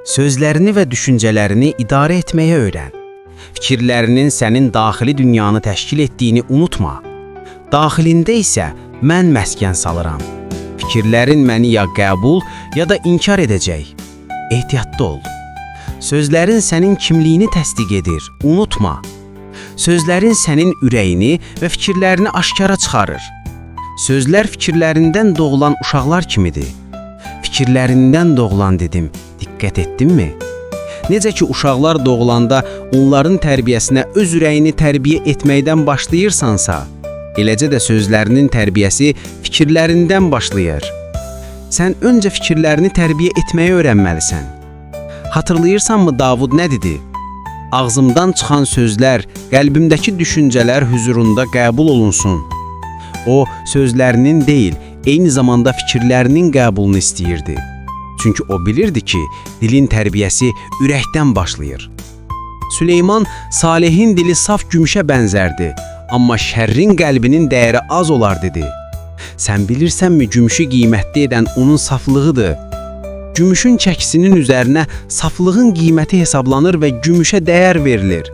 Sözlərini və düşüncələrini idarə etməyə öyrən. Fikirlərinin sənin daxili dünyanı təşkil etdiyini unutma. Daxilində isə mən məskən salıram. Fikirlərin məni ya qəbul, ya da inkar edəcək. Ehtiyatlı ol. Sözlərin sənin kimliyini təsdiq edir, unutma. Sözlərin sənin ürəyini və fikirlərini aşkara çıxarır. Sözlər fikirlərindən doğulan uşaqlar kimidir. Fikirlərindən doğulan dedim, diqqət etdinmi? Necə ki, uşaqlar doğulanda onların tərbiyəsinə öz ürəyini tərbiyə etməkdən başlayırsansa, eləcə də sözlərinin tərbiyəsi fikirlərindən başlayır. Sən öncə fikirlərini tərbiyə etməyi öyrənməlisən. Hatırlayırsanmı Davud nə dedi? Ağzımdan çıxan sözlər, qəlbimdəki düşüncələr hüzurunda qəbul olunsun. O, sözlərinin deyil, eyni zamanda fikirlərinin qəbulunu istəyirdi. Çünki o bilirdi ki, dilin tərbiyəsi ürəkdən başlayır. Süleyman, Salehin dili saf gümüşə bənzərdi, amma şərrin qəlbinin dəyəri az olar dedi. Sən bilirsənmi, gümüşü qiymətli edən onun saflığıdır. Gümüşün çəkisinin üzərinə saflığın qiyməti hesablanır və gümüşə dəyər verilir.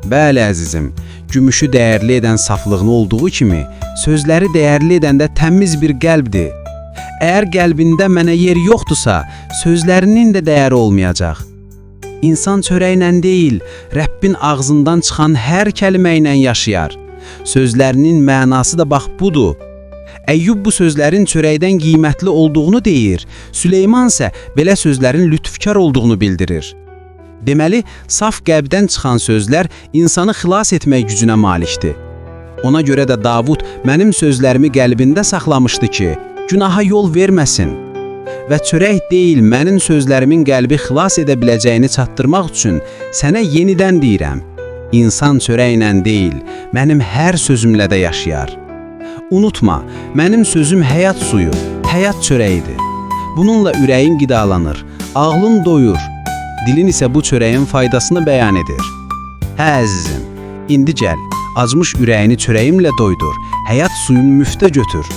Bəli, əzizim, gümüşü dəyərli edən saflığını olduğu kimi, sözləri dəyərli edən də təmiz bir qəlbdir. Əgər qəlbində mənə yer yoxdursa, sözlərinin də dəyəri olmayacaq. İnsan çörəklə deyil, Rəbbin ağzından çıxan hər kəlmə ilə yaşayar. Sözlərinin mənası da bax budur. Əyyub bu sözlərin çörəkdən qiymətli olduğunu deyir, Süleyman isə belə sözlərin lütfkar olduğunu bildirir. Deməli, saf qəlbdən çıxan sözlər insanı xilas etmək gücünə malikdir. Ona görə də Davud mənim sözlərimi qəlbində saxlamışdı ki, günaha yol verməsin. Və çörək deyil, mənim sözlərimin qəlbi xilas edə biləcəyini çatdırmaq üçün sənə yenidən deyirəm. İnsan çörəklə deyil, mənim hər sözümlə də yaşayar. Unutma, mənim sözüm həyat suyu, həyat çörəyidir. Bununla ürəyin qidalanır, ağlın doyur. Dilin isə bu çörəyin faydasını bəyan edir. Hə əzizim, indi gəl, acmış ürəyini çörəyimlə doydur, həyat suyunu müftə götür.